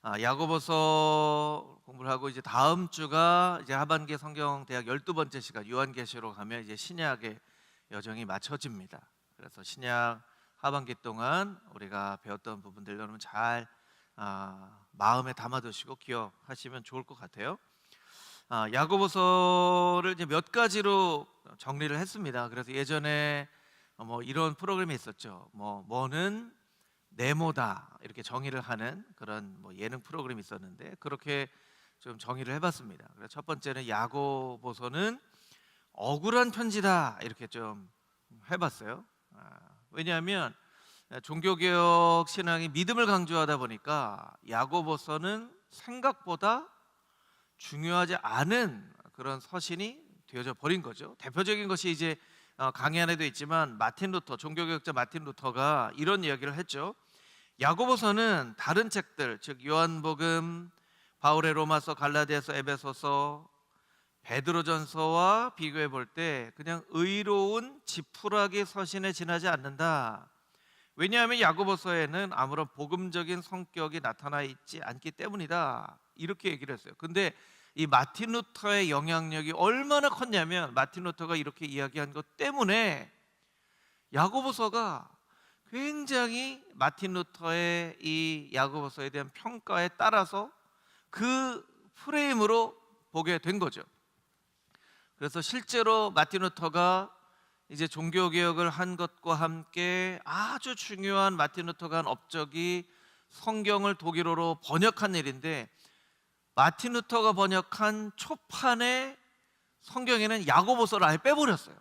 야고보서 공부를 하고 이제 다음 주가 이제 하반기 성경 대학 12번째 시간 요한계시록 하면 이제 신약의 여정이 마쳐집니다. 그래서 신약 하반기 동안 우리가 배웠던 부분들 여러분 잘 마음에 담아두시고 기억하시면 좋을 것 같아요. 야고보서를 이제 몇 가지로 정리를 했습니다. 그래서 예전에 뭐 이런 프로그램이 있었죠. 뭐는 네모다 이렇게 정의를 하는 그런 예능 프로그램이 있었는데 그렇게 좀 정의를 해봤습니다. 그래서 첫 번째는 야고보서는 억울한 편지다 이렇게 좀 해봤어요. 왜냐하면 종교개혁 신앙이 믿음을 강조하다 보니까 야고보서는 생각보다 중요하지 않은 그런 서신이 되어져 버린 거죠. 대표적인 것이 이제 강의 안에도 있지만 마틴 루터, 종교개혁자 마틴 루터가 이런 이야기를 했죠. 야고보서는 다른 책들, 즉 요한복음, 바울의 로마서, 갈라디아서, 에베소서, 베드로전서와 비교해 볼 때 그냥 의로운 지푸라기 서신에 지나지 않는다. 왜냐하면 야고보서에는 아무런 복음적인 성격이 나타나 있지 않기 때문이다. 이렇게 얘기를 했어요. 근데 이 마틴 루터의 영향력이 얼마나 컸냐면 마틴 루터가 이렇게 이야기한 것 때문에 야고보서가 굉장히 마틴 루터의 이 야고보서에 대한 평가에 따라서 그 프레임으로 보게 된 거죠. 그래서 실제로 마틴 루터가 이제 종교개혁을 한 것과 함께 아주 중요한 마틴 루터가 한 업적이 성경을 독일어로 번역한 일인데, 마틴 루터가 번역한 초판의 성경에는 야고보서를 아예 빼버렸어요.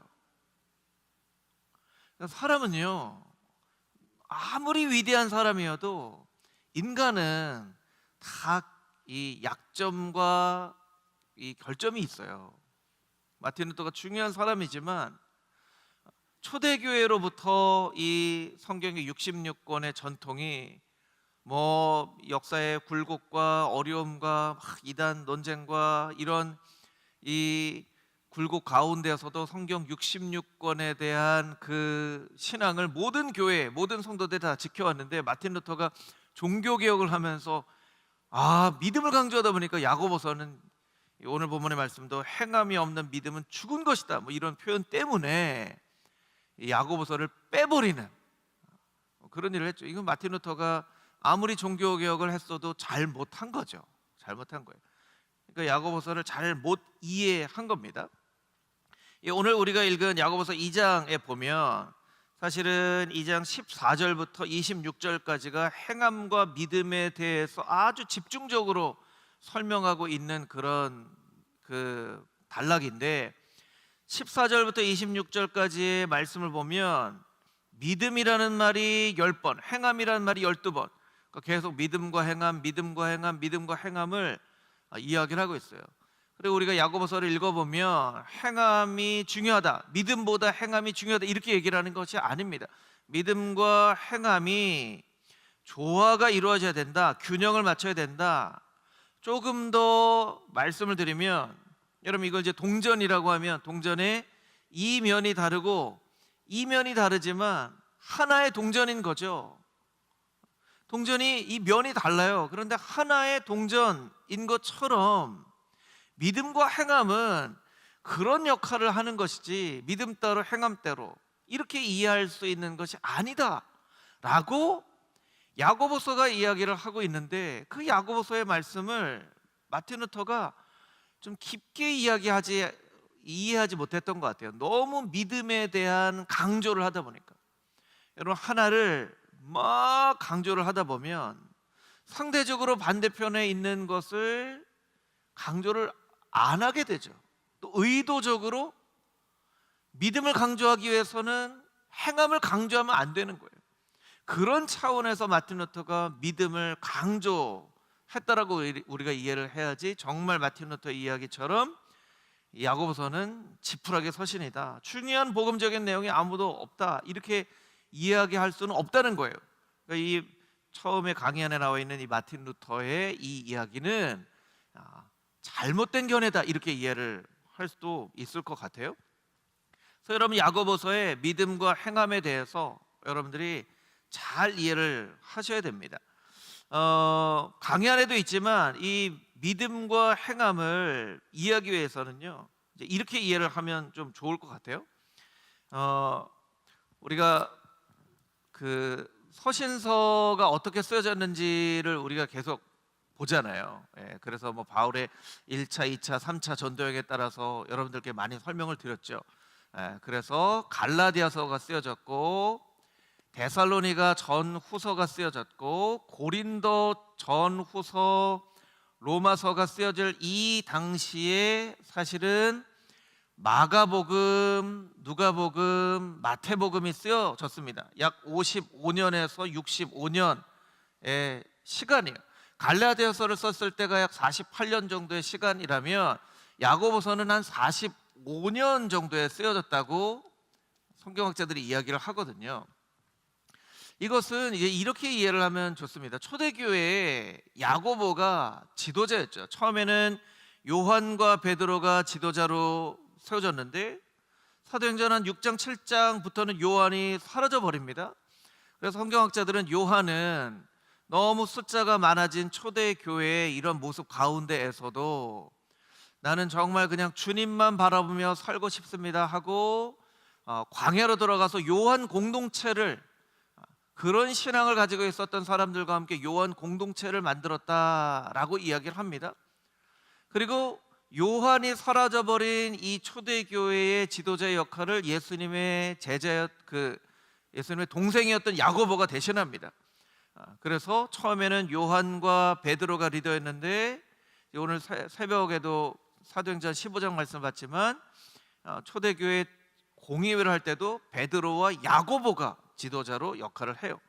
사람은요, 아무리 위대한 사람이어도 인간은 다 이 약점과 이 결점이 있어요. 마틴 루터가 중요한 사람이지만 초대교회로부터 이 성경의 66권의 전통이 역사의 굴곡과 어려움과 이단 논쟁과 이런 이 굴곡 가운데서도 성경 66권에 대한 그 신앙을 모든 교회, 모든 성도들이 다 지켜왔는데 마틴 루터가 종교개혁을 하면서 믿음을 강조하다 보니까 야고보서는 오늘 본문의 말씀도 행함이 없는 믿음은 죽은 것이다 이런 표현 때문에 야고보서를 빼버리는 그런 일을 했죠. 이건 마틴 루터가 아무리 종교개혁을 했어도 잘 못한 거죠. 잘못한 거예요. 그러니까 야고보서를 잘 못 이해한 겁니다. 오늘 우리가 읽은 야고보서 2장에 보면 사실은 2장 14절부터 26절까지가 행함과 믿음에 대해서 아주 집중적으로 설명하고 있는 그런 단락인데, 14절부터 26절까지의 말씀을 보면 믿음이라는 말이 10번, 행함이라는 말이 12번, 계속 믿음과 행함, 믿음과 행함, 믿음과 행함을 이야기를 하고 있어요. 그리고 우리가 야고보서를 읽어보면 행함이 중요하다, 믿음보다 행함이 중요하다 이렇게 얘기를 하는 것이 아닙니다. 믿음과 행함이 조화가 이루어져야 된다, 균형을 맞춰야 된다. 조금 더 말씀을 드리면, 여러분 이걸 이제 동전이라고 하면 동전의 이 면이 다르고 이 면이 다르지만 하나의 동전인 거죠. 동전이 이 면이 달라요. 그런데 하나의 동전인 것처럼 믿음과 행함은 그런 역할을 하는 것이지 믿음 따로 행함 따로 이렇게 이해할 수 있는 것이 아니다 라고 야고보서가 이야기를 하고 있는데, 그 야고보서의 말씀을 마틴 루터가 좀 깊게 이해하지 못했던 것 같아요. 너무 믿음에 대한 강조를 하다 보니까. 여러분, 하나를 막 강조를 하다 보면 상대적으로 반대편에 있는 것을 강조를 안 하게 되죠. 또 의도적으로 믿음을 강조하기 위해서는 행함을 강조하면 안 되는 거예요. 그런 차원에서 마틴 루터가 믿음을 강조했다라고 우리가 이해를 해야지, 정말 마틴 루터의 이야기처럼 야고보서는 지푸라기 서신이다, 중요한 복음적인 내용이 아무도 없다 이렇게 이야기할 수는 없다는 거예요. 그러니까 이 처음에 강의 안에 나와 있는 이 마틴 루터의 이 이야기는 잘못된 견해다 이렇게 이해를 할 수도 있을 것 같아요. 그래서 여러분, 야고보서의 믿음과 행함에 대해서 여러분들이 잘 이해를 하셔야 됩니다. 강의 안에도 있지만 이 믿음과 행함을 이해하기 위해서는요, 이제 이렇게 이해를 하면 좀 좋을 것 같아요. 우리가 그 서신서가 어떻게 쓰여졌는지를 우리가 계속 보잖아요. 예, 그래서 뭐 바울의 1차, 2차, 3차 전도여행에 따라서 여러분들께 많이 설명을 드렸죠. 예, 그래서 갈라디아서가 쓰여졌고, 데살로니가 전후서가 쓰여졌고, 고린도 전후서, 로마서가 쓰여질 이 당시에 사실은 마가복음, 누가복음, 마태복음이 쓰여졌습니다. 약 55년에서 65년의 시간이에요. 갈라디아서를 썼을 때가 약 48년 정도의 시간이라면 야고보서는 한 45년 정도에 쓰여졌다고 성경학자들이 이야기를 하거든요. 이것은 이제 이렇게 이해를 하면 좋습니다. 초대교회의 야고보가 지도자였죠. 처음에는 요한과 베드로가 지도자로 세워졌는데 사도행전 한 6장 7장부터는 요한이 사라져 버립니다. 그래서 성경학자들은 요한은 너무 숫자가 많아진 초대교회의 이런 모습 가운데에서도 나는 정말 그냥 주님만 바라보며 살고 싶습니다 하고 광야로 들어가서 요한 공동체를, 그런 신앙을 가지고 있었던 사람들과 함께 요한 공동체를 만들었다라고 이야기를 합니다. 그리고 요한이 사라져버린 이 초대교회의 지도자의 역할을 예수님의 예수님의 동생이었던 야고보가 대신합니다. 그래서 처음에는 요한과 베드로가 리더였는데 오늘 새벽에도 사도행전 15장 말씀을 봤지만 초대교회 공의회를 할 때도 베드로와 야고보가 지도자로 역할을 해요.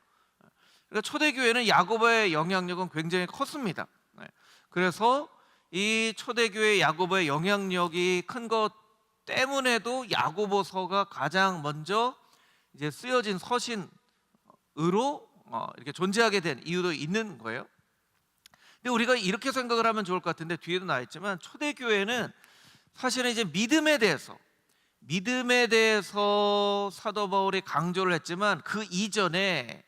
그러니까 초대교회는 야고보의 영향력은 굉장히 컸습니다. 그래서 이 초대교회 야고보의 영향력이 큰 것 때문에도 야고보서가 가장 먼저 이제 쓰여진 서신으로 이렇게 존재하게 된 이유도 있는 거예요. 근데 우리가 이렇게 생각을 하면 좋을 것 같은데, 뒤에도 나와 있지만 초대교회는 사실은 이제 믿음에 대해서 사도 바울이 강조를 했지만 그 이전에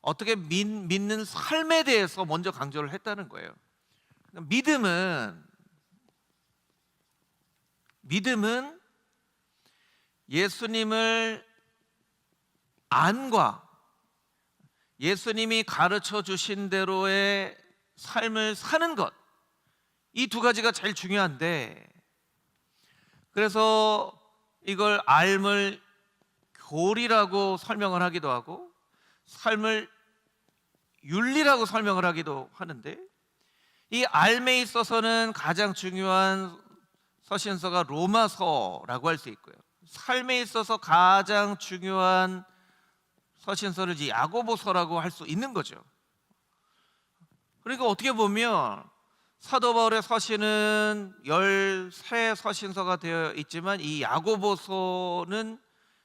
어떻게 믿는 삶에 대해서 먼저 강조를 했다는 거예요. 믿음은 예수님을 안과 예수님이 가르쳐 주신 대로의 삶을 사는 것, 이 두 가지가 제일 중요한데, 그래서 이걸 알물 교리라고 설명을 하기도 하고 삶을 윤리라고 설명을 하기도 하는데, 이 알에 있어서는 가장 중요한 서신서가 로마서라고 할 수 있고요, 삶에 있어서 가장 중요한 서신서를 이제 야고보서라고 할 수 있는 거죠. 그러니까 어떻게 보면 사도 바울의 서신은 13서신서가 되어 있지만 이 야고보서는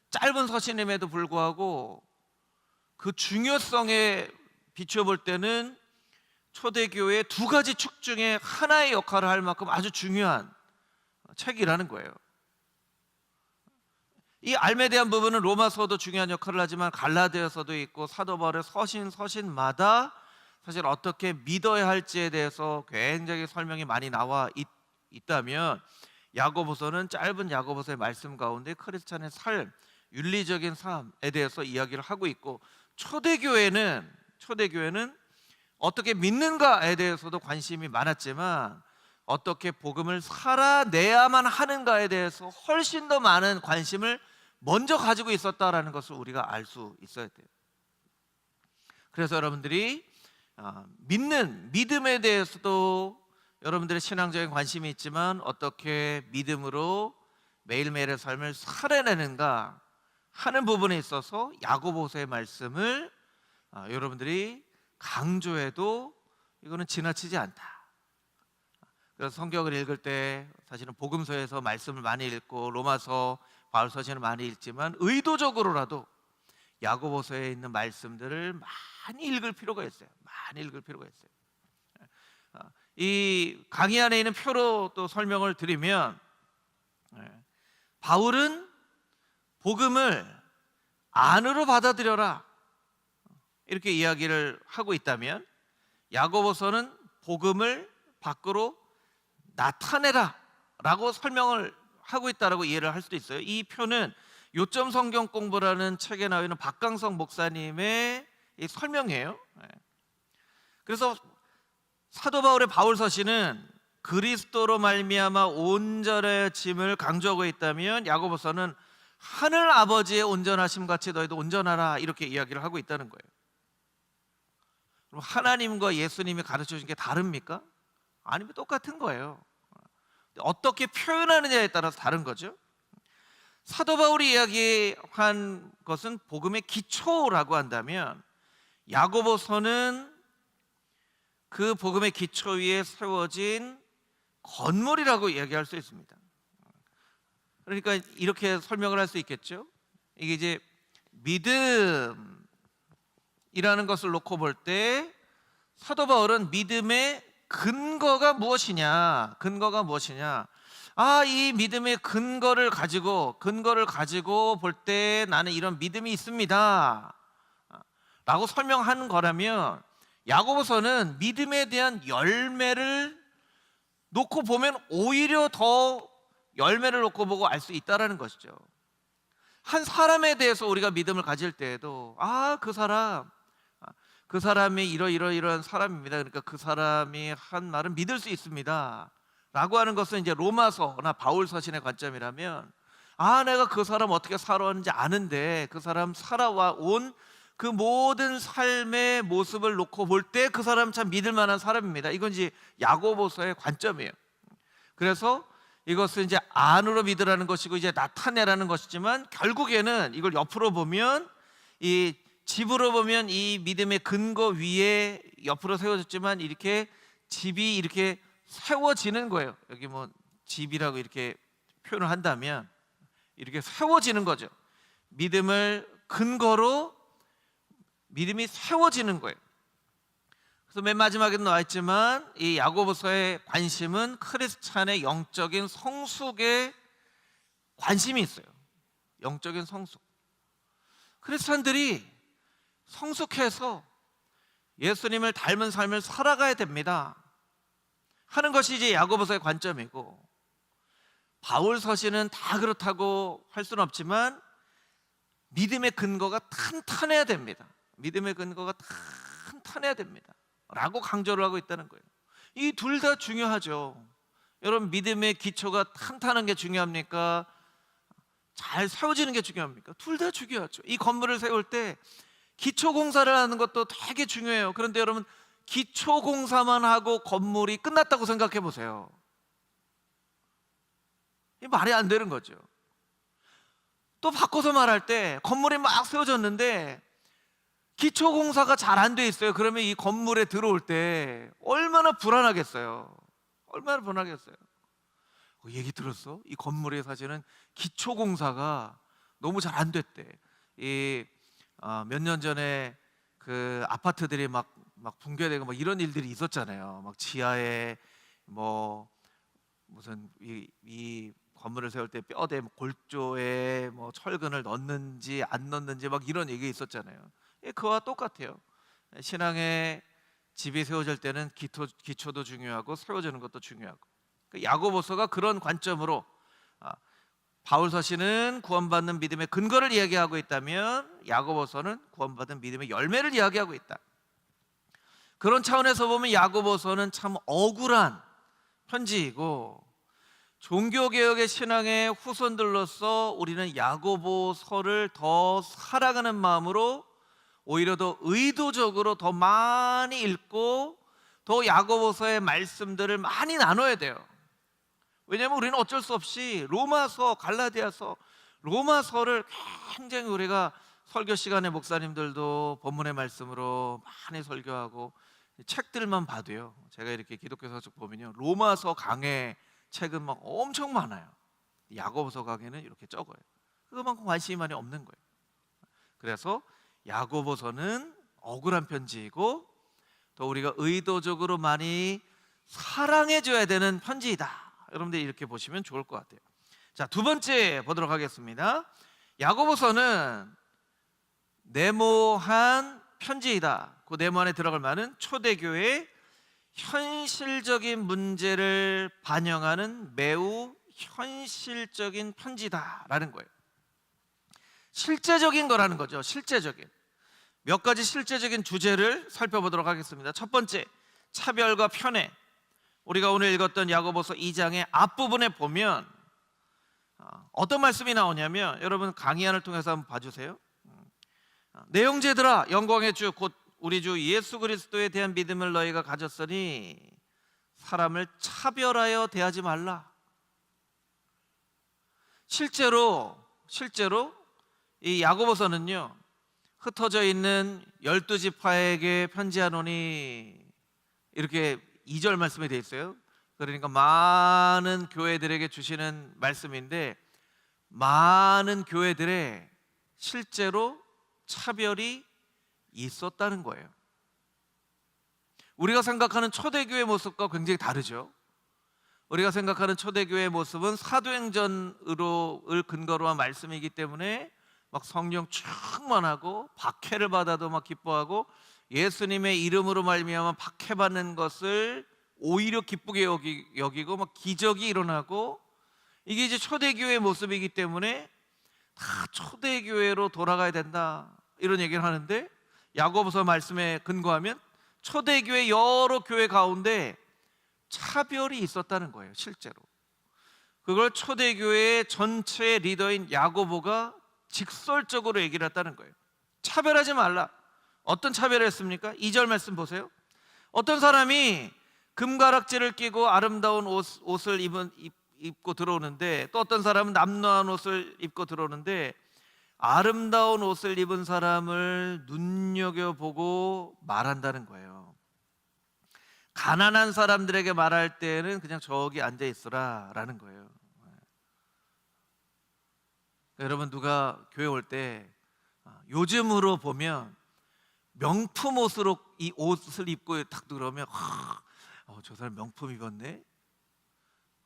짧은 서신임에도 불구하고 그 중요성에 비추어 볼 때는 초대교회의 두 가지 축 중에 하나의 역할을 할 만큼 아주 중요한 책이라는 거예요. 이 알에 대한 부분은 로마서도 중요한 역할을 하지만 갈라디아서도 있고 사도 바울의 서신마다 사실 어떻게 믿어야 할지에 대해서 굉장히 설명이 많이 나와 있다면, 야고보서는 짧은 야고보서의 말씀 가운데 크리스찬의 삶, 윤리적인 삶에 대해서 이야기를 하고 있고, 초대교회는 어떻게 믿는가에 대해서도 관심이 많았지만 어떻게 복음을 살아내야만 하는가에 대해서 훨씬 더 많은 관심을 먼저 가지고 있었다라는 것을 우리가 알 수 있어야 돼요. 그래서 여러분들이 믿음에 대해서도 여러분들의 신앙적인 관심이 있지만 어떻게 믿음으로 매일매일의 삶을 살아내는가 하는 부분에 있어서 야고보서의 말씀을 여러분들이 강조해도 이거는 지나치지 않다. 그래서 성경을 읽을 때 사실은 복음서에서 말씀을 많이 읽고 로마서, 바울 서신을 많이 읽지만 의도적으로라도 야고보서에 있는 말씀들을 많이 읽을 필요가 있어요. 이 강의 안에 있는 표로 또 설명을 드리면, 바울은 복음을 안으로 받아들여라 이렇게 이야기를 하고 있다면, 야고보서는 복음을 밖으로 나타내라 라고 설명을 하고 있다라고 이해를 할 수도 있어요. 이 표는 요점 성경 공부라는 책에 나와 있는 박강성 목사님의 이 설명이에요. 그래서 사도 바울의 바울서신은 그리스도로 말미암아 온전해짐을 강조하고 있다면, 야고보서는 하늘 아버지의 온전하심 같이 너희도 온전하라 이렇게 이야기를 하고 있다는 거예요. 그럼 하나님과 예수님이 가르쳐 준 게 다릅니까? 아니면 똑같은 거예요. 어떻게 표현하느냐에 따라서 다른 거죠. 사도 바울이 이야기한 것은 복음의 기초라고 한다면, 야고보서는 그 복음의 기초 위에 세워진 건물이라고 이야기할 수 있습니다. 그러니까 이렇게 설명을 할 수 있겠죠. 이게 이제 믿음이라는 것을 놓고 볼 때 사도 바울은 믿음의 근거가 무엇이냐, 이 믿음의 근거를 가지고 볼 때 나는 이런 믿음이 있습니다 라고 설명하는 거라면, 야고보서는 믿음에 대한 열매를 놓고 보면 오히려 더 열매를 놓고 보고 알 수 있다라는 것이죠. 한 사람에 대해서 우리가 믿음을 가질 때에도 그 사람이 이러이러한 사람입니다, 그러니까 그 사람이 한 말은 믿을 수 있습니다 라고 하는 것은 이제 로마서나 바울서신의 관점이라면, 내가 그 사람 어떻게 살아왔는지 아는데 그 사람 살아온 그 모든 삶의 모습을 놓고 볼 때 그 사람 참 믿을 만한 사람입니다. 이건 이제 야고보서의 관점이에요. 그래서 이것을 이제 안으로 믿으라는 것이고 이제 나타내라는 것이지만, 결국에는 이걸 옆으로 보면, 이 집으로 보면 이 믿음의 근거 위에 옆으로 세워졌지만 이렇게 집이 이렇게 세워지는 거예요. 여기 뭐 집이라고 이렇게 표현을 한다면 이렇게 세워지는 거죠. 믿음을 근거로 믿음이 세워지는 거예요. 그래서 맨 마지막에도 나와 있지만, 이 야고보서의 관심은 크리스찬의 영적인 성숙에 관심이 있어요. 영적인 성숙. 크리스찬들이 성숙해서 예수님을 닮은 삶을 살아가야 됩니다 하는 것이 이제 야고보서의 관점이고, 바울 서신은 다 그렇다고 할 수는 없지만 믿음의 근거가 탄탄해야 됩니다. 믿음의 근거가 탄탄해야 됩니다 라고 강조를 하고 있다는 거예요. 이 둘 다 중요하죠. 여러분, 믿음의 기초가 탄탄한 게 중요합니까? 잘 세워지는 게 중요합니까? 둘 다 중요하죠. 이 건물을 세울 때 기초 공사를 하는 것도 되게 중요해요. 그런데 여러분, 기초 공사만 하고 건물이 끝났다고 생각해 보세요. 이 말이 안 되는 거죠. 또 바꿔서 말할 때, 건물이 막 세워졌는데 기초 공사가 잘 안 돼 있어요. 그러면 이 건물에 들어올 때 얼마나 불안하겠어요. 얘기 들었어? 이 건물에 사실은 기초 공사가 너무 잘 안 됐대. 몇 년 전에 그 아파트들이 막 붕괴되고 막 이런 일들이 있었잖아요. 막 지하에 뭐 무슨 이 건물을 세울 때 뼈대 골조에 뭐 철근을 넣는지 안 넣는지 막 이런 얘기 있었잖아요. 그와 똑같아요. 신앙의 집이 세워질 때는 기초도 중요하고 세워지는 것도 중요하고, 야고보서가 그런 관점으로 바울서신은 구원받는 믿음의 근거를 이야기하고 있다면, 야고보서는 구원받은 믿음의 열매를 이야기하고 있다. 그런 차원에서 보면 야고보서는 참 억울한 편지이고, 종교개혁의 신앙의 후손들로서 우리는 야고보서를 더 사랑하는 마음으로 오히려 더 의도적으로 더 많이 읽고 더 야고보서의 말씀들을 많이 나눠야 돼요. 왜냐하면 우리는 어쩔 수 없이 로마서, 갈라디아서, 로마서를 굉장히 우리가 설교 시간에 목사님들도 본문의 말씀으로 많이 설교하고, 책들만 봐도요, 제가 이렇게 기독교 서적 보면요, 로마서 강해 책은 막 엄청 많아요. 야고보서 강해는 이렇게 적어요. 그만큼 관심이 많이 없는 거예요. 그래서 야고보서는 억울한 편지이고 또 우리가 의도적으로 많이 사랑해줘야 되는 편지이다. 여러분들 이렇게 보시면 좋을 것 같아요. 자, 두 번째 보도록 하겠습니다. 야고보서는 네모한 편지이다. 그 네모 안에 들어갈 말은 초대교회의 현실적인 문제를 반영하는 매우 현실적인 편지다라는 거예요. 실제적인 거라는 거죠. 실제적인. 몇 가지 실제적인 주제를 살펴보도록 하겠습니다. 첫 번째, 차별과 편애. 우리가 오늘 읽었던 야고보서 2장의 앞부분에 보면 어떤 말씀이 나오냐면, 여러분 강의안을 통해서 한번 봐주세요. 내형제들아, 영광의 주 곧 우리 주 예수 그리스도에 대한 믿음을 너희가 가졌으니 사람을 차별하여 대하지 말라. 실제로 이 야고보서는요, 흩어져 있는 12지파에게 편지하노니 이렇게 2절 말씀이 되어 있어요. 그러니까 많은 교회들에게 주시는 말씀인데, 많은 교회들에 실제로 차별이 있었다는 거예요. 우리가 생각하는 초대교회 모습과 굉장히 다르죠. 우리가 생각하는 초대교회의 모습은 사도행전을 근거로 한 말씀이기 때문에 막 성령 충만하고 박해를 받아도 막 기뻐하고, 예수님의 이름으로 말미암아 박해받는 것을 오히려 기쁘게 여기고 막 기적이 일어나고, 이게 이제 초대교회의 모습이기 때문에 다 초대교회로 돌아가야 된다, 이런 얘기를 하는데, 야고보서 말씀에 근거하면 초대교회 여러 교회 가운데 차별이 있었다는 거예요. 실제로 그걸 초대교회의 전체 리더인 야고보가 직설적으로 얘기를 했다는 거예요. 차별하지 말라. 어떤 차별을 했습니까? 2절 말씀 보세요. 어떤 사람이 금가락지를 끼고 아름다운 옷을 입고 들어오는데, 또 어떤 사람은 남루한 옷을 입고 들어오는데, 아름다운 옷을 입은 사람을 눈여겨보고 말한다는 거예요. 가난한 사람들에게 말할 때는 그냥 저기 앉아 있어라 라는 거예요. 여러분, 누가 교회 올 때 요즘으로 보면 명품 옷으로 이 옷을 입고 딱 들어오면 저 사람 명품 입었네?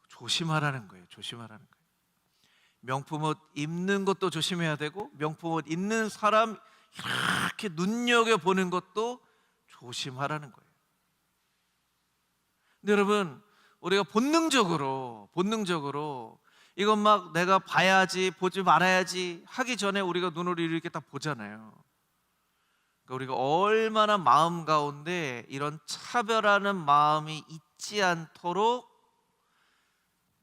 조심하라는 거예요. 조심하라는 거예요. 명품 옷 입는 것도 조심해야 되고, 명품 옷 입는 사람 이렇게 눈여겨보는 것도 조심하라는 거예요. 근데 여러분, 우리가 본능적으로 이건 막 내가 봐야지, 보지 말아야지 하기 전에 우리가 눈으로 이렇게 딱 보잖아요. 그러니까 우리가 얼마나 마음 가운데 이런 차별하는 마음이 있지 않도록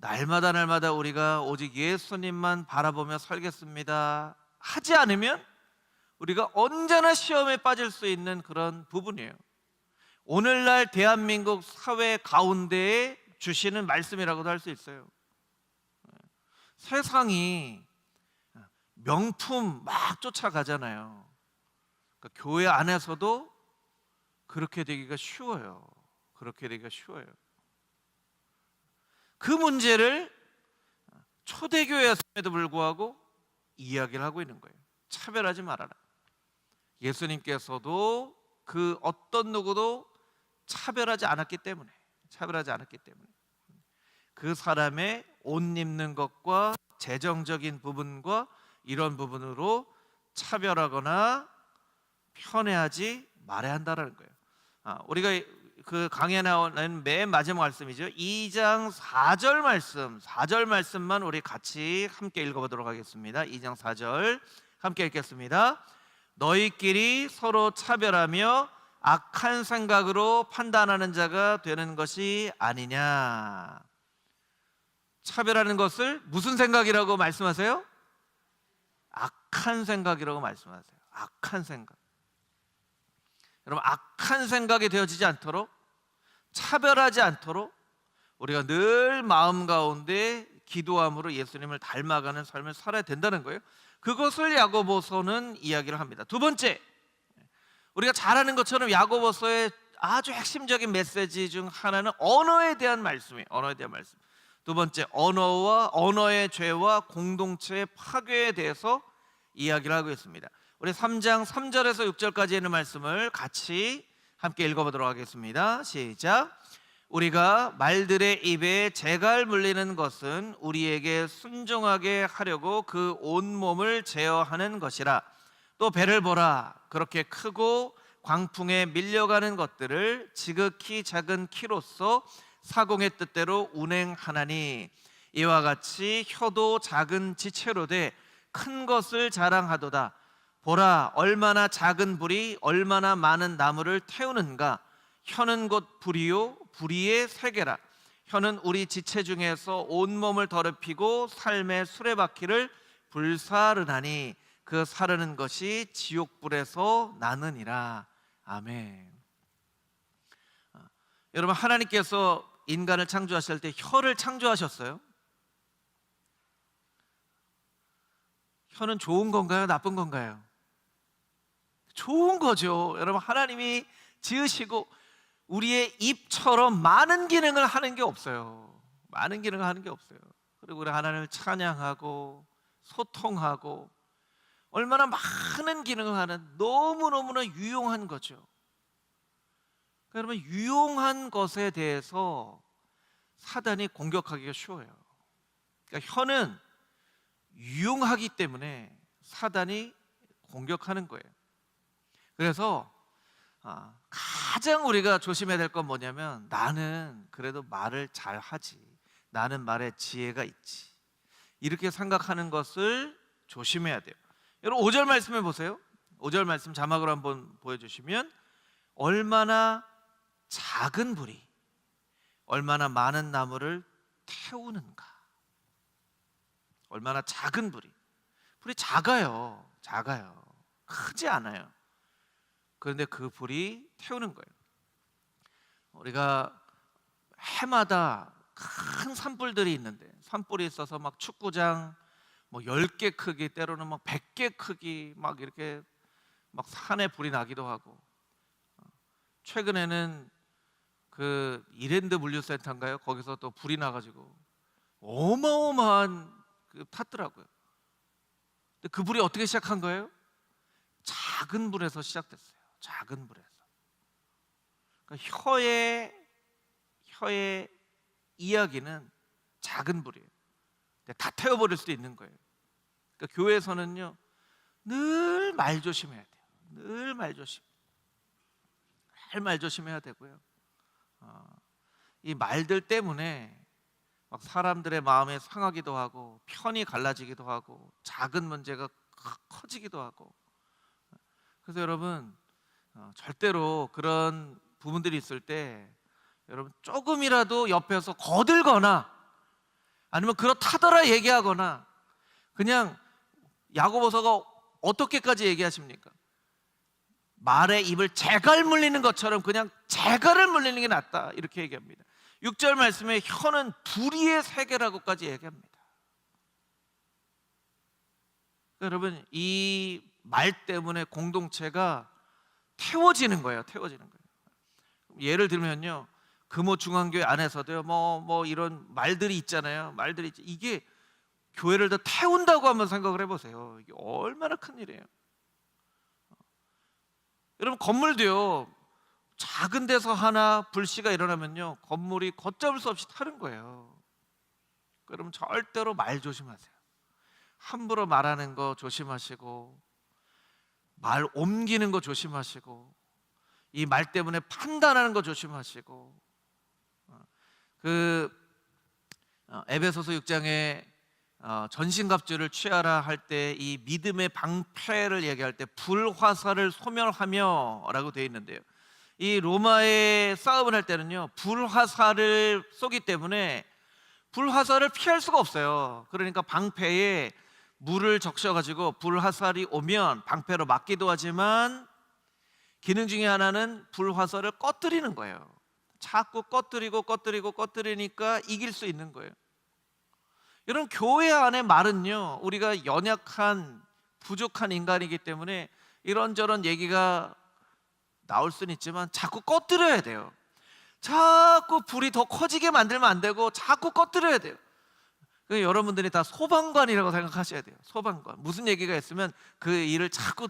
날마다 우리가 오직 예수님만 바라보며 살겠습니다 하지 않으면 우리가 언제나 시험에 빠질 수 있는 그런 부분이에요. 오늘날 대한민국 사회 가운데에 주시는 말씀이라고도 할 수 있어요. 세상이 명품 막 쫓아가잖아요. 그러니까 교회 안에서도 그렇게 되기가 쉬워요. 그 문제를 초대교회였음에도 불구하고 이야기를 하고 있는 거예요. 차별하지 말아라. 예수님께서도 그 어떤 누구도 차별하지 않았기 때문에 그 사람의 옷 입는 것과 재정적인 부분과 이런 부분으로 차별하거나 편애하지 말아야 한다는 거예요. 우리가 그 강의에 나오는 맨 마지막 말씀이죠. 2장 4절 말씀만 우리 같이 함께 읽어보도록 하겠습니다. 2장 4절 함께 읽겠습니다. 너희끼리 서로 차별하며 악한 생각으로 판단하는 자가 되는 것이 아니냐. 차별하는 것을 무슨 생각이라고 말씀하세요? 악한 생각이라고 말씀하세요. 악한 생각. 여러분, 악한 생각이 되어지지 않도록, 차별하지 않도록 우리가 늘 마음 가운데 기도함으로 예수님을 닮아가는 삶을 살아야 된다는 거예요. 그것을 야고보서는 이야기를 합니다. 두 번째, 우리가 잘 아는 것처럼 야고보서의 아주 핵심적인 메시지 중 하나는 언어에 대한 말씀이에요. 두 번째, 언어의 죄와 공동체의 파괴에 대해서 이야기를 하고 있습니다. 우리 3장 3절에서 6절까지 있는 말씀을 같이 함께 읽어보도록 하겠습니다. 시작. 우리가 말들의 입에 재갈 물리는 것은 우리에게 순종하게 하려고 그 온몸을 제어하는 것이라. 또 배를 보라. 그렇게 크고 광풍에 밀려가는 것들을 지극히 작은 키로서 사공의 뜻대로 운행하나니 이와 같이 혀도 작은 지체로 돼 큰 것을 자랑하도다. 보라, 얼마나 작은 불이 얼마나 많은 나무를 태우는가. 혀는 곧 불이요 불의의 세계라. 혀는 우리 지체 중에서 온몸을 더럽히고 삶의 수레바퀴를 불사르나니 그 사르는 것이 지옥불에서 나느니라. 아멘. 여러분, 하나님께서 인간을 창조하실 때 혀를 창조하셨어요. 혀는 좋은 건가요? 나쁜 건가요? 좋은 거죠. 여러분, 하나님이 지으시고 우리의 입처럼 많은 기능을 하는 게 없어요. 많은 기능을 하는 게 없어요. 그리고 우리 하나님을 찬양하고 소통하고 얼마나 많은 기능을 하는 너무너무나 유용한 거죠. 여러분, 유용한 것에 대해서 사단이 공격하기가 쉬워요. 그러니까 혀는 유용하기 때문에 사단이 공격하는 거예요. 그래서 가장 우리가 조심해야 될 건 뭐냐면, 나는 그래도 말을 잘하지, 나는 말에 지혜가 있지, 이렇게 생각하는 것을 조심해야 돼요. 여러분, 5절 말씀을 보세요. 5절 말씀 자막으로 한번 보여주시면, 얼마나 작은 불이 얼마나 많은 나무를 태우는가. 얼마나 작은 불이 작아요. 크지 않아요. 그런데 그 불이 태우는 거예요. 우리가 해마다 큰 산불들이 있는데, 산불이 있어서 막 축구장 뭐 10개 크기, 때로는 막 100개 크기, 막 이렇게 막 산에 불이 나기도 하고, 최근에는 그 이랜드 물류센터인가요? 거기서 또 불이 나가지고 어마어마한 탔더라고요. 근데 그 불이 어떻게 시작한 거예요? 작은 불에서 시작됐어요. 작은 불에서. 그러니까 혀의 이야기는 작은 불이에요. 다 태워버릴 수도 있는 거예요. 그러니까 교회에서는요, 늘 말 조심해야 돼요. 늘 말 조심해야 되고요. 이 말들 때문에 막 사람들의 마음이 상하기도 하고, 편이 갈라지기도 하고, 작은 문제가 커지기도 하고. 그래서 여러분, 절대로 그런 부분들이 있을 때 여러분, 조금이라도 옆에서 거들거나 아니면 그렇다더라 얘기하거나, 그냥 야고보서가 어떻게까지 얘기하십니까? 말에 입을 재갈 물리는 것처럼 그냥 재갈을 물리는 게 낫다, 이렇게 얘기합니다. 6절 말씀에 혀는 불의의 세계라고까지 얘기합니다. 여러분, 이 말 때문에 공동체가 태워지는 거예요. 예를 들면요, 금호 중앙교회 안에서도요, 뭐 이런 말들이 있잖아요. 이게 교회를 더 태운다고 한번 생각을 해보세요. 이게 얼마나 큰 일이에요. 여러분, 건물도요, 작은 데서 하나 불씨가 일어나면요, 건물이 걷잡을 수 없이 타는 거예요. 여러분, 절대로 말 조심하세요. 함부로 말하는 거 조심하시고, 말 옮기는 거 조심하시고, 이 말 때문에 판단하는 거 조심하시고. 에베소서 6장에 전신갑주를 취하라 할 때 이 믿음의 방패를 얘기할 때 불화살을 소멸하며 라고 되어 있는데요, 이 로마의 싸움을 할 때는요, 불화살을 쏘기 때문에 불화살을 피할 수가 없어요. 그러니까 방패에 물을 적셔가지고 불화살이 오면 방패로 막기도 하지만, 기능 중에 하나는 불화살을 꺼뜨리는 거예요. 자꾸 꺼뜨리니까 이길 수 있는 거예요. 여러분, 교회 안의 말은요, 우리가 연약한 부족한 인간이기 때문에 이런저런 얘기가 나올 수는 있지만 자꾸 꺼뜨려야 돼요. 자꾸 불이 더 커지게 만들면 안 되고 자꾸 꺼뜨려야 돼요. 여러분들이 다 소방관이라고 생각하셔야 돼요. 소방관. 무슨 얘기가 있으면 그 일을 자꾸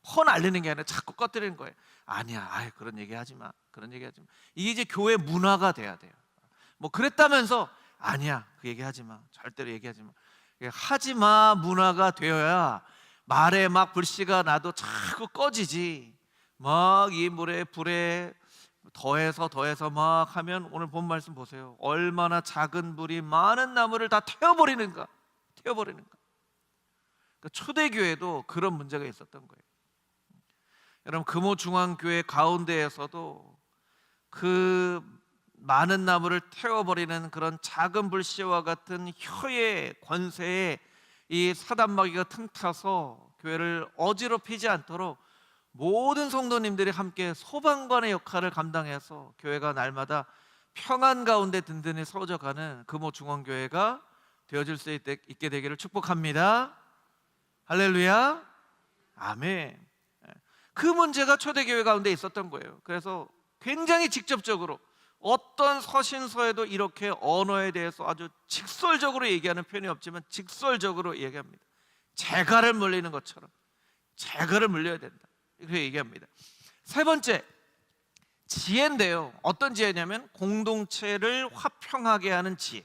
퍼날리는 게 아니라 자꾸 꺼뜨리는 거예요. 아니야, 그런 얘기 하지 마. 이게 이제 교회 문화가 돼야 돼요. 뭐 그랬다면서 아니야, 그 얘기 하지 마. 절대로 얘기하지 마. 하지 마 문화가 되어야 말에 막 불씨가 나도 자꾸 꺼지지. 막 이 물에 불에 더해서 막 하면 오늘 본 말씀 보세요. 얼마나 작은 불이 많은 나무를 다 태워버리는가. 그러니까 초대교회도 그런 문제가 있었던 거예요. 여러분, 금호중앙교회 가운데에서도 그 많은 나무를 태워버리는 그런 작은 불씨와 같은 혀의 권세에 이 사단마귀가 틈타서 교회를 어지럽히지 않도록 모든 성도님들이 함께 소방관의 역할을 감당해서 교회가 날마다 평안 가운데 든든히 서져가는 금호중앙교회가 되어질 수 있게 되기를 축복합니다. 할렐루야, 아멘. 그 문제가 초대교회 가운데 있었던 거예요. 그래서 굉장히 직접적으로 어떤 서신서에도 이렇게 언어에 대해서 아주 직설적으로 얘기하는 표현이 없지만 직설적으로 얘기합니다. 재갈을 물리는 것처럼 재갈을 물려야 된다, 이렇게 얘기합니다. 세 번째, 지혜인데요. 어떤 지혜냐면 공동체를 화평하게 하는 지혜.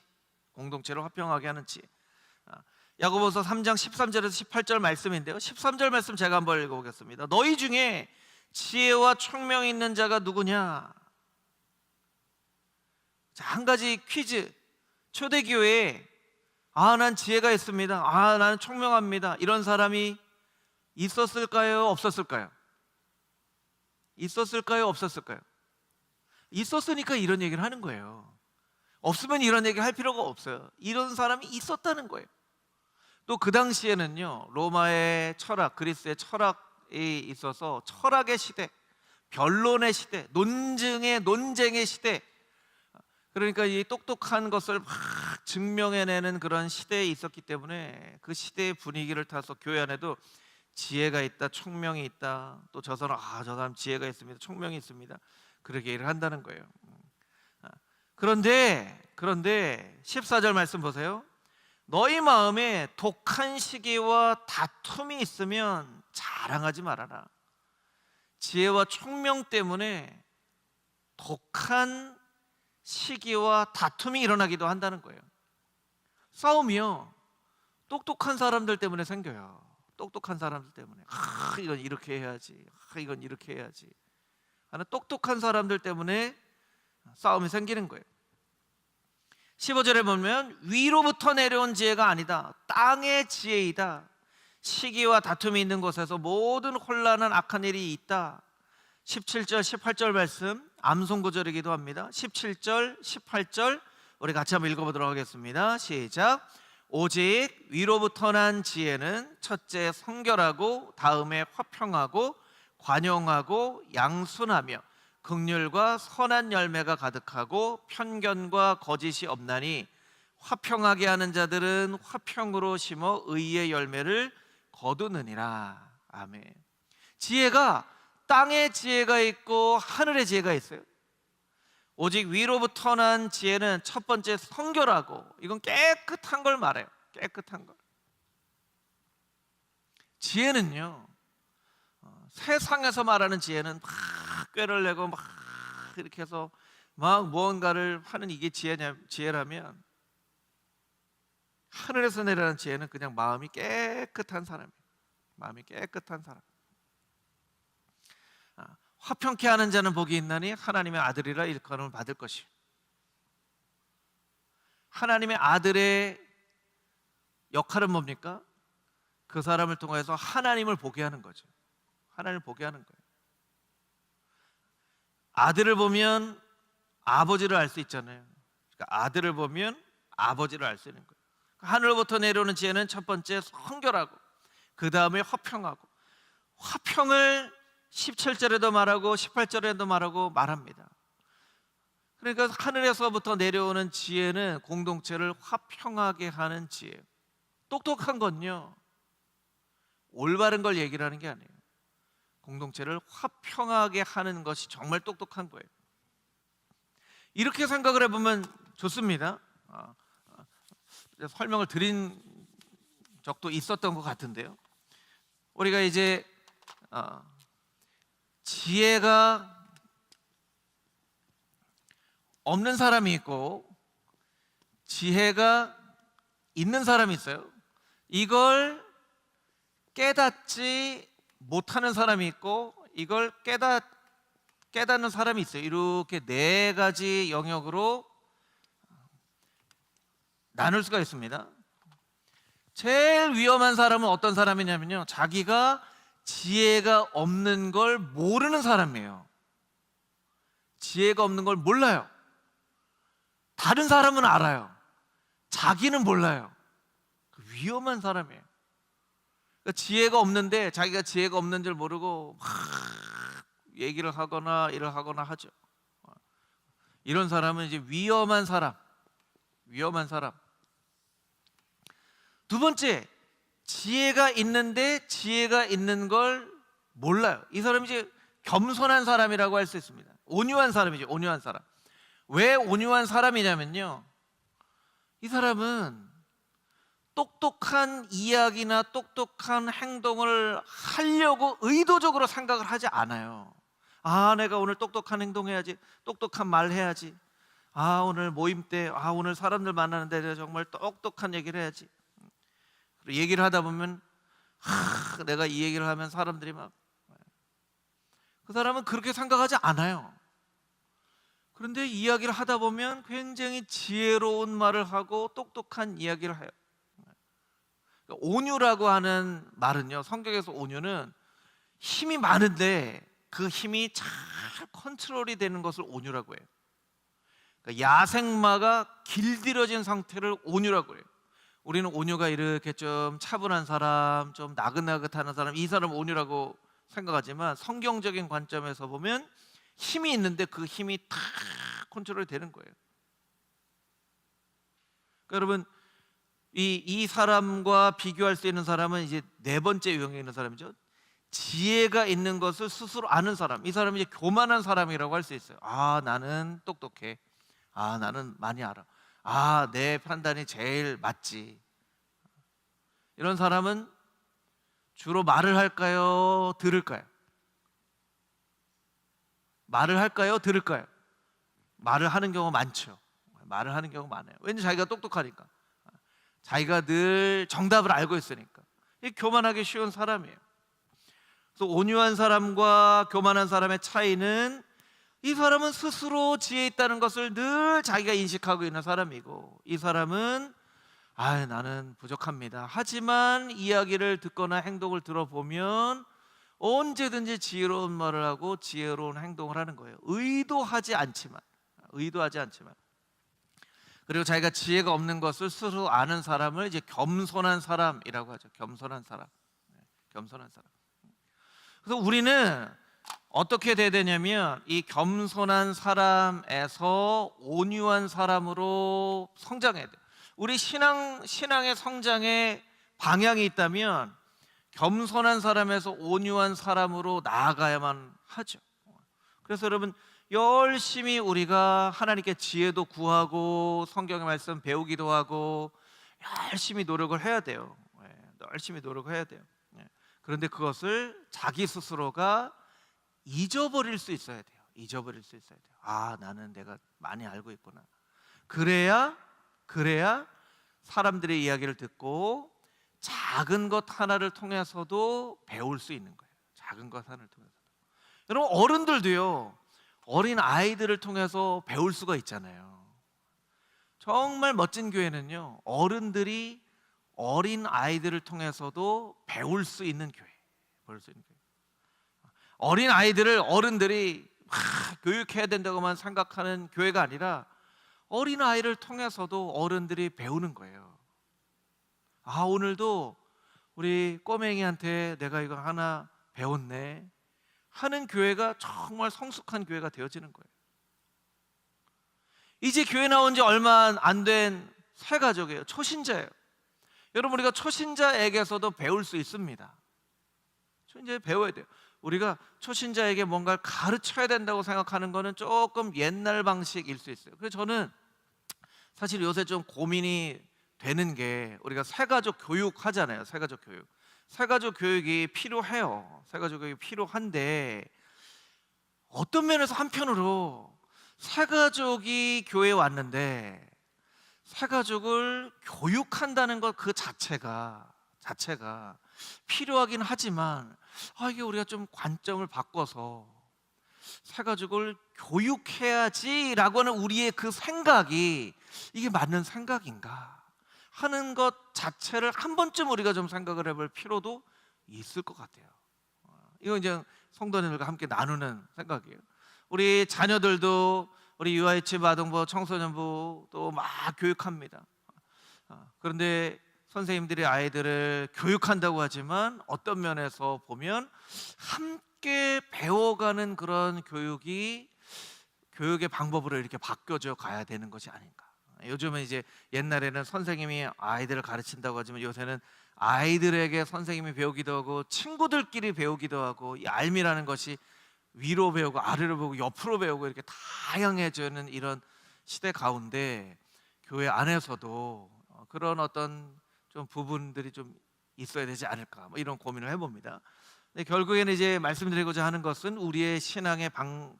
공동체를 화평하게 하는 지혜. 야고보서 3장 13절에서 18절 말씀인데요, 13절 말씀 제가 한번 읽어보겠습니다. 너희 중에 지혜와 총명이 있는 자가 누구냐? 자, 한 가지 퀴즈. 초대교회에 난 지혜가 있습니다, 나는 총명합니다, 이런 사람이 있었을까요? 없었을까요? 있었을까요? 없었을까요? 있었으니까 이런 얘기를 하는 거예요. 없으면 이런 얘기 할 필요가 없어요. 이런 사람이 있었다는 거예요. 또 그 당시에는요, 로마의 철학, 그리스의 철학이 있어서 철학의 시대, 변론의 시대, 논쟁의 시대, 그러니까 이 똑똑한 것을 막 증명해내는 그런 시대에 있었기 때문에 그 시대의 분위기를 타서 교회 안에도 지혜가 있다, 총명이 있다, 또 저 사람 지혜가 있습니다, 총명이 있습니다, 그렇게 얘기를 한다는 거예요. 그런데 14절 말씀 보세요. 너희 마음에 독한 시기와 다툼이 있으면 자랑하지 말아라. 지혜와 총명 때문에 독한 시기와 다툼이 일어나기도 한다는 거예요. 싸움이요, 똑똑한 사람들 때문에 생겨요. 똑똑한 사람들 때문에 이건 이렇게 해야지, 이건 이렇게 해야지 하는 똑똑한 사람들 때문에 싸움이 생기는 거예요. 15절에 보면 위로부터 내려온 지혜가 아니다, 땅의 지혜이다. 시기와 다툼이 있는 곳에서 모든 혼란한 악한 일이 있다. 17절 18절 말씀 암송 구절이기도 합니다. 17절 18절 우리 같이 한번 읽어보도록 하겠습니다. 시작. 오직 위로부터 난 지혜는 첫째 성결하고 다음에 화평하고 관용하고 양순하며 긍휼과 선한 열매가 가득하고 편견과 거짓이 없나니 화평하게 하는 자들은 화평으로 심어 의의 열매를 거두느니라. 아멘. 지혜가 땅의 지혜가 있고 하늘의 지혜가 있어요. 오직 위로부터 난 지혜는 첫 번째 성결하고, 이건 깨끗한 걸 말해요. 깨끗한 걸. 지혜는요, 세상에서 말하는 지혜는 막 꾀를 내고 막 이렇게 해서 막 무언가를 하는 이게 지혜라면, 하늘에서 내려는 지혜는 그냥 마음이 깨끗한 사람이에요. 마음이 깨끗한 사람. 화평케 하는 자는 복이 있나니 하나님의 아들이라 일컬음을 받을 것이요. 하나님의 아들의 역할은 뭡니까? 그 사람을 통해서 하나님을 보게 하는 거죠. 하나님을 보게 하는 거예요. 아들을 보면 아버지를 알 수 있잖아요. 그러니까 아들을 보면 아버지를 알 수 있는 거예요. 하늘로부터 내려오는 지혜는 첫 번째 성결하고, 그 다음에 화평하고, 화평을 17절에도 말하고 18절에도 말합니다. 그러니까 하늘에서부터 내려오는 지혜는 공동체를 화평하게 하는 지혜. 똑똑한 건요, 올바른 걸 얘기를 하는 게 아니에요. 공동체를 화평하게 하는 것이 정말 똑똑한 거예요. 이렇게 생각을 해보면 좋습니다. 설명을 드린 적도 있었던 것 같은데요, 우리가 이제 지혜가 없는 사람이 있고 지혜가 있는 사람이 있어요. 이걸 깨닫지 못하는 사람이 있고 이걸 깨닫는 사람이 있어요. 이렇게 네 가지 영역으로 나눌 수가 있습니다. 제일 위험한 사람은 어떤 사람이냐면요, 자기가 지혜가 없는 걸 모르는 사람이에요. 지혜가 없는 걸 몰라요. 다른 사람은 알아요. 자기는 몰라요. 위험한 사람이에요. 그러니까 지혜가 없는데 자기가 지혜가 없는 줄 모르고 막 얘기를 하거나 일을 하거나 하죠. 이런 사람은 이제 위험한 사람. 두 번째, 지혜가 있는데 지혜가 있는 걸 몰라요. 이 사람이 이제 겸손한 사람이라고 할 수 있습니다. 온유한 사람이죠. 온유한 사람. 왜 온유한 사람이냐면요, 이 사람은 똑똑한 이야기나 똑똑한 행동을 하려고 의도적으로 생각을 하지 않아요. 아, 내가 오늘 똑똑한 행동해야지, 똑똑한 말 해야지, 아, 오늘 모임 때, 아, 오늘 사람들 만나는데 내가 정말 똑똑한 얘기를 해야지. 그리고 얘기를 하다 보면 내가 이 얘기를 하면 사람들이 막, 그 사람은 그렇게 생각하지 않아요. 그런데 이야기를 하다 보면 굉장히 지혜로운 말을 하고 똑똑한 이야기를 해요. 온유라고 하는 말은요, 성경에서 온유는 힘이 많은데 그 힘이 잘 컨트롤이 되는 것을 온유라고 해요. 그러니까 야생마가 길들여진 상태를 온유라고 해요. 우리는 온유가 이렇게 좀 차분한 사람, 좀 나긋나긋하는 사람, 이 사람 온유라고 생각하지만 성경적인 관점에서 보면 힘이 있는데 그 힘이 다 컨트롤이 되는 거예요. 그러니까 여러분, 이 사람과 비교할 수 있는 사람은 이제 네 번째 유형에 있는 사람이죠. 지혜가 있는 것을 스스로 아는 사람. 이 사람이 이제 교만한 사람이라고 할 수 있어요. 아, 나는 똑똑해. 아, 나는 많이 알아. 아, 내 판단이 제일 맞지. 이런 사람은 주로 말을 할까요? 들을까요? 말을 할까요? 들을까요? 말을 하는 경우가 많죠. 말을 하는 경우가 많아요. 왠지 자기가 똑똑하니까, 자기가 늘 정답을 알고 있으니까. 이 교만하기 쉬운 사람이에요. 그래서 온유한 사람과 교만한 사람의 차이는, 이 사람은 스스로 지혜 있다는 것을 늘 자기가 인식하고 있는 사람이고, 이 사람은 아, 나는 부족합니다. 하지만 이야기를 듣거나 행동을 들어보면 언제든지 지혜로운 말을 하고 지혜로운 행동을 하는 거예요. 의도하지 않지만. 그리고 자기가 지혜가 없는 것을 스스로 아는 사람을 이제 겸손한 사람이라고 하죠. 겸손한 사람. 그래서 우리는 어떻게 돼야 되냐면, 이 겸손한 사람에서 온유한 사람으로 성장해야 돼요. 우리 신앙의 성장의 방향이 있다면 겸손한 사람에서 온유한 사람으로 나아가야만 하죠. 그래서 여러분, 열심히 우리가 하나님께 지혜도 구하고 성경의 말씀 배우기도 하고 열심히 노력을 해야 돼요. 열심히 노력을 해야 돼요. 그런데 그것을 자기 스스로가 잊어버릴 수 있어야 돼요. 아, 나는 내가 많이 알고 있구나. 그래야 사람들의 이야기를 듣고 작은 것 하나를 통해서도 배울 수 있는 거예요. 작은 것 하나를 통해서도. 여러분, 어른들도요, 어린 아이들을 통해서 배울 수가 있잖아요. 정말 멋진 교회는요, 어른들이 어린 아이들을 통해서도 배울 수 있는 교회. 어린 아이들을 어른들이 막 교육해야 된다고만 생각하는 교회가 아니라 어린 아이를 통해서도 어른들이 배우는 거예요. 아, 오늘도 우리 꼬맹이한테 내가 이거 하나 배웠네 하는 교회가 정말 성숙한 교회가 되어지는 거예요. 이제 교회 나온 지 얼마 안 된 새 가족이에요. 초신자예요. 여러분, 우리가 초신자에게서도 배울 수 있습니다. 초신자에 배워야 돼요. 우리가 초신자에게 뭔가를 가르쳐야 된다고 생각하는 거는 조금 옛날 방식일 수 있어요. 그래서 저는 사실 요새 좀 고민이 되는 게, 우리가 새가족 교육 하잖아요. 새가족 교육이 필요해요. 새가족 교육이 필요한데, 어떤 면에서 한편으로 새가족이 교회에 왔는데 새가족을 교육한다는 것 그 자체가 필요하긴 하지만 이게 우리가 좀 관점을 바꿔서 새 가족을 교육해야지라고 하는 우리의 그 생각이 이게 맞는 생각인가 하는 것 자체를 한 번쯤 우리가 좀 생각을 해볼 필요도 있을 것 같아요. 이거 이제 성도님들과 함께 나누는 생각이에요. 우리 자녀들도 우리 유아유치부, 아동부, 청소년부 또 막 교육합니다. 그런데 선생님들이 아이들을 교육한다고 하지만 어떤 면에서 보면 함께 배워가는 그런 교육의 방법으로 이렇게 바뀌어져 가야 되는 것이 아닌가. 요즘은 이제 옛날에는 선생님이 아이들을 가르친다고 하지만 요새는 아이들에게 선생님이 배우기도 하고 친구들끼리 배우기도 하고, 이 알미라는 것이 위로 배우고 아래로 배우고 옆으로 배우고 이렇게 다양해지는 이런 시대 가운데 교회 안에서도 그런 어떤 좀 부분들이 좀 있어야 되지 않을까, 뭐 이런 고민을 해봅니다. 근데 결국에는 이제 말씀드리고자 하는 것은 우리의 신앙의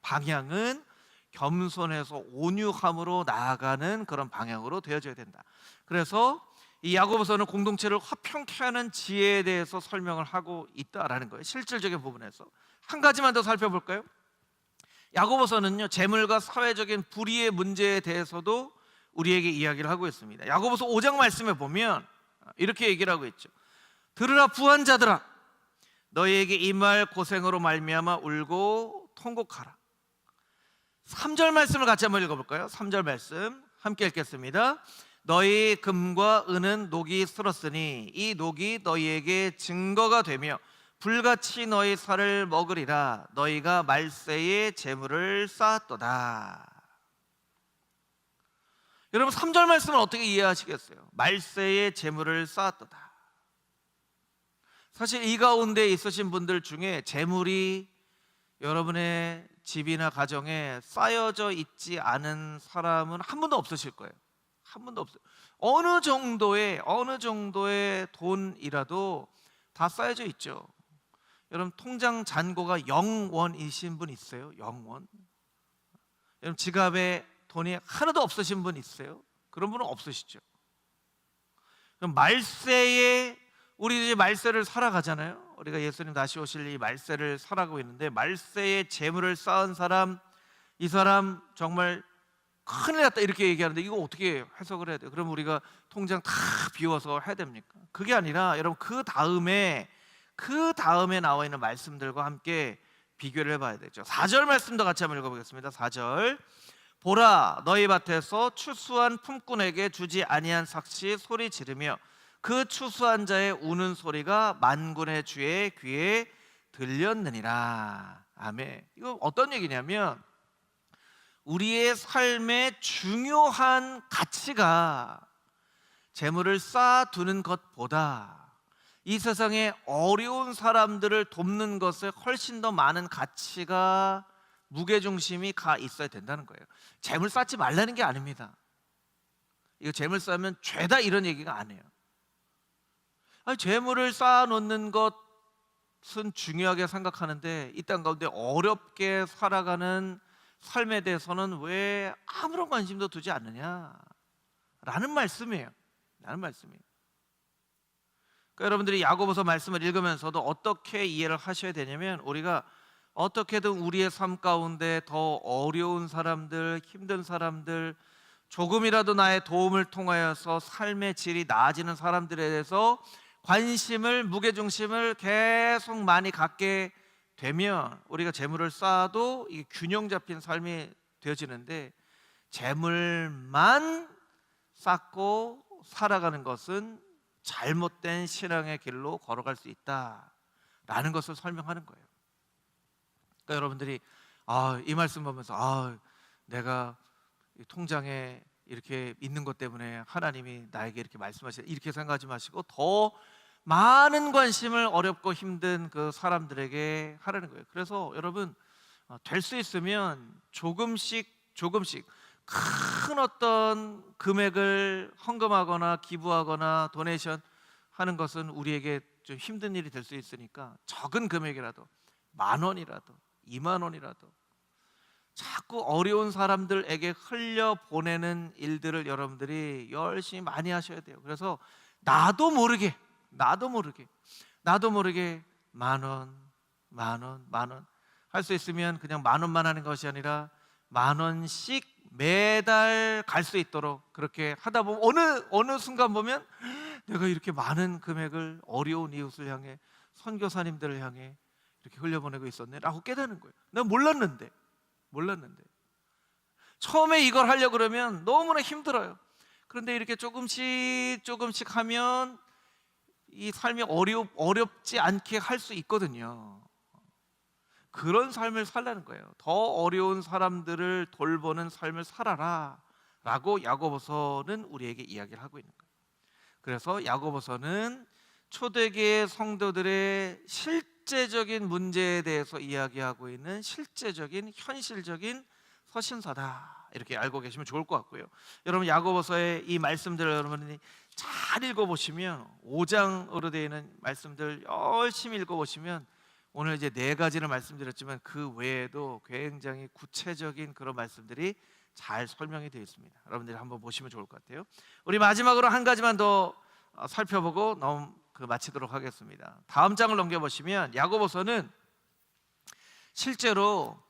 방향은 겸손해서 온유함으로 나아가는 그런 방향으로 되어져야 된다. 그래서 이 야고보서는 공동체를 화평케 하는 지혜에 대해서 설명을 하고 있다라는 거예요. 실질적인 부분에서 한 가지만 더 살펴볼까요? 야고보서는요, 재물과 사회적인 불의의 문제에 대해서도 우리에게 이야기를 하고 있습니다. 야고보서 5장 말씀에 보면 이렇게 얘기를 하고 있죠. 들으라 부한 자들아, 너희에게 이 말 고생으로 말미암아 울고 통곡하라. 3절 말씀을 같이 한번 읽어볼까요? 3절 말씀 함께 읽겠습니다. 너희 금과 은은 녹이 쓸었으니 이 녹이 너희에게 증거가 되며 불같이 너희 살을 먹으리라. 너희가 말세에 재물을 쌓았도다. 여러분 3절 말씀을 어떻게 이해하시겠어요? 말세에 재물을 쌓았도다. 사실 이 가운데 있으신 분들 중에 재물이 여러분의 집이나 가정에 쌓여져 있지 않은 사람은 한 분도 없으실 거예요. 한 분도 없어요. 어느 정도의 돈이라도 다 쌓여져 있죠. 여러분 통장 잔고가 0원이신 분 있어요? 0원. 여러분 지갑에 돈이 하나도 없으신 분 있어요? 그런 분은 없으시죠. 그럼 말세에 우리 이제 말세를 살아가잖아요. 우리가 예수님 다시 오실 이 말세를 살아가고 있는데, 말세에 재물을 쌓은 사람, 이 사람 정말 큰일 났다 이렇게 얘기하는데 이거 어떻게 해석을 해야 돼요? 그럼 우리가 통장 다 비워서 해야 됩니까? 그게 아니라 여러분 그 다음에 나와 있는 말씀들과 함께 비교를 해봐야 되죠. 4절 말씀도 같이 한번 읽어보겠습니다. 4절 보라, 너희 밭에서 추수한 품꾼에게 주지 아니한 삭시 소리 지르며 그 추수한 자의 우는 소리가 만군의 주의 귀에 들렸느니라. 아멘. 이거 어떤 얘기냐면 우리의 삶의 중요한 가치가 재물을 쌓아두는 것보다 이 세상에 어려운 사람들을 돕는 것에 훨씬 더 많은 가치가, 무게중심이 가 있어야 된다는 거예요. 재물 쌓지 말라는 게 아닙니다. 이거 재물 쌓으면 죄다 이런 얘기가 아니에요. 재물을 쌓아놓는 것은 중요하게 생각하는데 이 땅 가운데 어렵게 살아가는 삶에 대해서는 왜 아무런 관심도 두지 않느냐 라는 말씀이에요. 그러니까 여러분들이 야고보서 말씀을 읽으면서도 어떻게 이해를 하셔야 되냐면, 우리가 어떻게든 우리의 삶 가운데 더 어려운 사람들, 힘든 사람들, 조금이라도 나의 도움을 통하여서 삶의 질이 나아지는 사람들에 대해서 관심을, 무게중심을 계속 많이 갖게 되면 우리가 재물을 쌓아도 이게 균형 잡힌 삶이 되어지는데, 재물만 쌓고 살아가는 것은 잘못된 신앙의 길로 걸어갈 수 있다라는 것을 설명하는 거예요. 그러니까 여러분들이 이 말씀 보면서 내가 통장에 이렇게 있는 것 때문에 하나님이 나에게 이렇게 말씀하시다 이렇게 생각하지 마시고 더 많은 관심을 어렵고 힘든 그 사람들에게 하라는 거예요. 그래서 여러분 될 수 있으면 조금씩 큰 어떤 금액을 헌금하거나 기부하거나 도네이션 하는 것은 우리에게 좀 힘든 일이 될 수 있으니까 적은 금액이라도 10,000원이라도 20,000원이라도 자꾸 어려운 사람들에게 흘려보내는 일들을 여러분들이 열심히 많이 하셔야 돼요. 그래서 나도 모르게 나도 모르게 만 원, 만 원, 만 원 할 수 있으면 그냥 만 원만 하는 것이 아니라 만 원씩 매달 갈 수 있도록 그렇게 하다 보면 어느 순간 보면 내가 이렇게 많은 금액을 어려운 이웃을 향해, 선교사님들을 향해 이렇게 흘려보내고 있었네라고 깨닫는 거예요. 내가 몰랐는데 처음에 이걸 하려고 그러면 너무나 힘들어요. 그런데 이렇게 조금씩 하면 이 삶이 어렵지 않게 할 수 있거든요. 그런 삶을 살라는 거예요. 더 어려운 사람들을 돌보는 삶을 살아라 라고 야고보서는 우리에게 이야기를 하고 있는 거예요. 그래서 야고보서는 초대교회 성도들의 실제적인 문제에 대해서 이야기하고 있는 실제적인 현실적인 서신서다, 이렇게 알고 계시면 좋을 것 같고요. 여러분, 야고보서의 이 말씀들을 여러분이 잘 읽어보시면, 5장으로 되어 있는 말씀들 열심히 읽어보시면, 오늘 이제 4가지를 말씀드렸지만 그 외에도 굉장히 구체적인 그런 말씀들이 잘 설명이 되어 있습니다. 여러분들이 한번 보시면 좋을 것 같아요. 우리 마지막으로 한 가지만 더 살펴보고 마치도록 하겠습니다. 다음 장을 넘겨보시면 야고보서는 실제로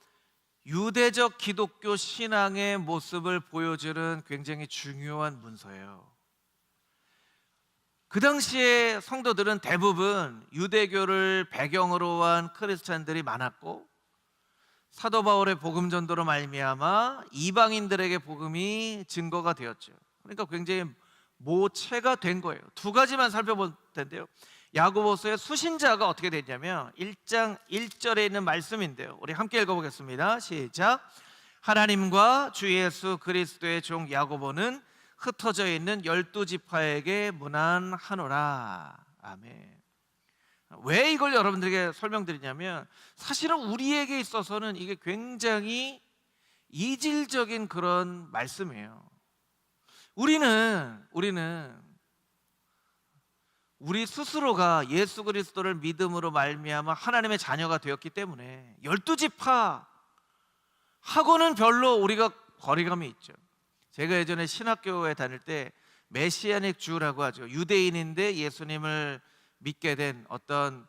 유대적 기독교 신앙의 모습을 보여주는 굉장히 중요한 문서예요. 그 당시에 성도들은 대부분 유대교를 배경으로 한 크리스찬들이 많았고, 사도 바울의 복음 전도로 말미암아 이방인들에게 복음이 증거가 되었죠. 그러니까 굉장히 모체가 된 거예요. 2가지만 살펴볼 텐데요. 야고보서의 수신자가 어떻게 됐냐면 1장 1절에 있는 말씀인데요. 우리 함께 읽어보겠습니다. 시작. 하나님과 주 예수 그리스도의 종 야고보는 흩어져 있는 12지파에게 문안하노라. 아멘. 왜 이걸 여러분들에게 설명드리냐면, 사실은 우리에게 있어서는 이게 굉장히 이질적인 그런 말씀이에요. 우리는 우리 스스로가 예수 그리스도를 믿음으로 말미암아 하나님의 자녀가 되었기 때문에 12지파 하고는 별로 우리가 거리감이 있죠. 제가 예전에 신학교에 다닐 때 메시아닉 주라고 하죠. 유대인인데 예수님을 믿게 된 어떤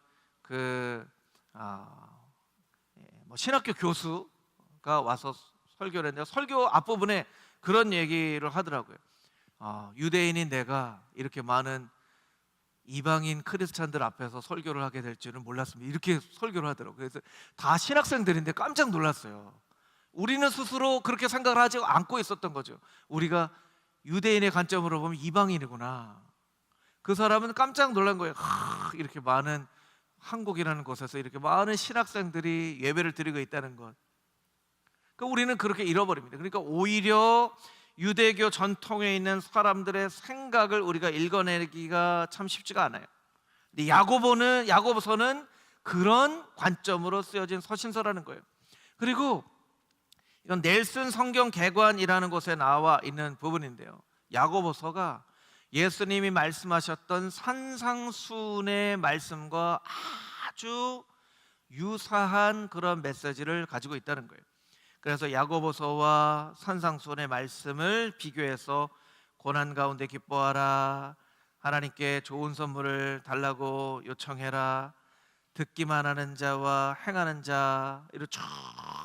신학교 교수가 와서 설교를 했는데, 설교 앞부분에 그런 얘기를 하더라고요. 유대인인 내가 이렇게 많은 이방인 크리스찬들 앞에서 설교를 하게 될 줄은 몰랐습니다. 이렇게 설교를 하더라고요. 그래서 다 신학생들인데 깜짝 놀랐어요. 우리는 스스로 그렇게 생각을 하지 않고 있었던 거죠. 우리가 유대인의 관점으로 보면 이방인이구나. 그 사람은 깜짝 놀란 거예요. 이렇게 많은, 한국이라는 곳에서 이렇게 많은 신학생들이 예배를 드리고 있다는 것. 그러니까 우리는 그렇게 잃어버립니다. 그러니까 오히려 유대교 전통에 있는 사람들의 생각을 우리가 읽어내기가 참 쉽지가 않아요. 근데 야고보서는 그런 관점으로 쓰여진 서신서라는 거예요. 그리고 이건 넬슨 성경 개관이라는 곳에 나와 있는 부분인데요. 야고보서가 예수님이 말씀하셨던 산상수훈의 말씀과 아주 유사한 그런 메시지를 가지고 있다는 거예요. 그래서 야고보서와 산상수훈의 말씀을 비교해서 고난 가운데 기뻐하라, 하나님께 좋은 선물을 달라고 요청해라, 듣기만 하는 자와 행하는 자, 이렇게 쭉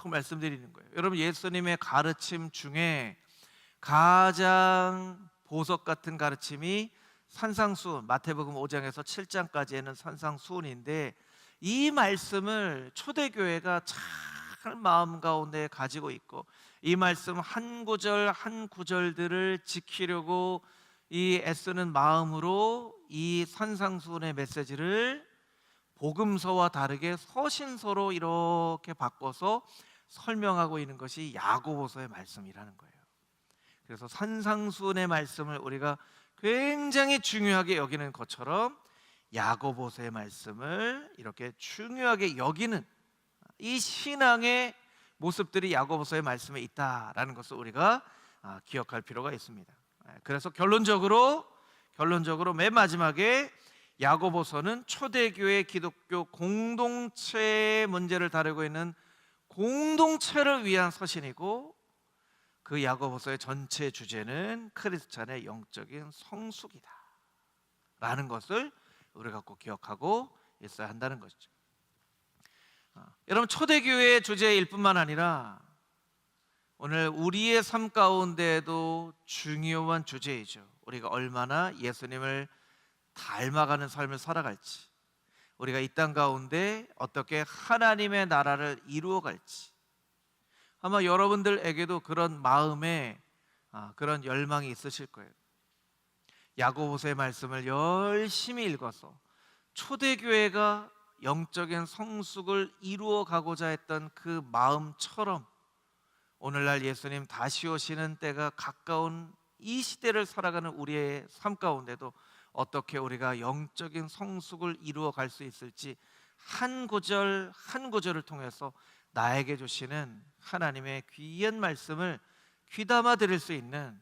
말씀드리는 거예요. 여러분, 예수님의 가르침 중에 가장 보석 같은 가르침이 산상수훈, 마태복음 5장에서 7장까지에는 산상수훈인데, 이 말씀을 초대교회가 잘 마음 가운데 가지고 있고, 이 말씀 한 구절 한 구절들을 지키려고 이 애쓰는 마음으로 이 산상수훈의 메시지를 복음서와 다르게 서신서로 이렇게 바꿔서 설명하고 있는 것이 야고보서의 말씀이라는 거예요. 그래서 산상수훈의 말씀을 우리가 굉장히 중요하게 여기는 것처럼 야고보서의 말씀을 이렇게 중요하게 여기는 이 신앙의 모습들이 야고보서의 말씀에 있다라는 것을 우리가 기억할 필요가 있습니다. 그래서 결론적으로 맨 마지막에 야고보서는 초대교회 기독교 공동체의 문제를 다루고 있는 공동체를 위한 서신이고, 그 야고보서의 전체 주제는 크리스찬의 영적인 성숙이다 라는 것을 우리가 꼭 기억하고 있어야 한다는 것이죠. 여러분, 초대교회의 주제일 뿐만 아니라 오늘 우리의 삶 가운데에도 중요한 주제이죠. 우리가 얼마나 예수님을 닮아가는 삶을 살아갈지, 우리가 이 땅 가운데 어떻게 하나님의 나라를 이루어갈지, 아마 여러분들에게도 그런 마음에 그런 열망이 있으실 거예요. 야고보서의 말씀을 열심히 읽어서 초대교회가 영적인 성숙을 이루어가고자 했던 그 마음처럼 오늘날 예수님 다시 오시는 때가 가까운 이 시대를 살아가는 우리의 삶 가운데도 어떻게 우리가 영적인 성숙을 이루어갈 수 있을지 한 구절 한 구절을 통해서 나에게 주시는 하나님의 귀한 말씀을 귀담아 들을 수 있는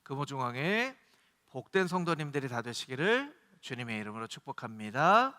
금호중앙의 복된 성도님들이 다 되시기를 주님의 이름으로 축복합니다.